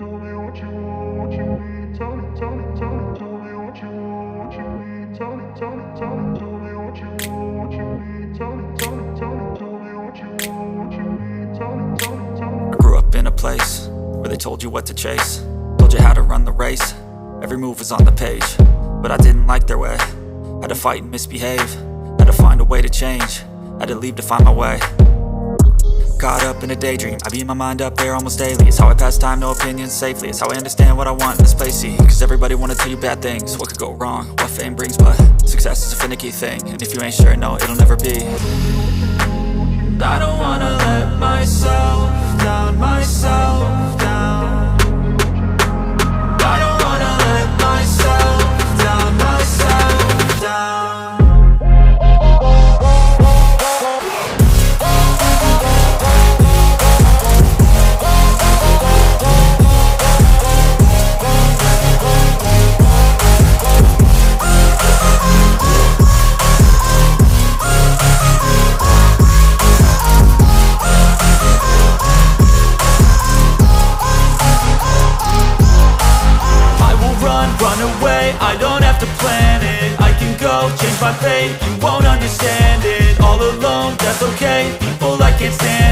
Tell me what you need. Tell me. Tell me what you need. Tell me. Tell me what you need. Tell me what you need. I grew up in a place where they told you what to chase, told you how to run the race. Every move was on the page, but I didn't like their way. Had to fight and misbehave, had to find a way to change, had to leave to find my way. Caught up in a daydream, I beat my mind up there almost daily. It's how I pass time, no opinions safely. It's how I understand what I want in this place, see. Cause everybody wanna tell you bad things, what could go wrong, what fame brings. But success is a finicky thing, and if you ain't sure, no, it'll never be. I don't wanna let myself down, myself down. I don't wanna let myself down, myself down. Run away, I don't have to plan it. I can go change my fate, you won't understand it. All alone, that's okay, people I can't stand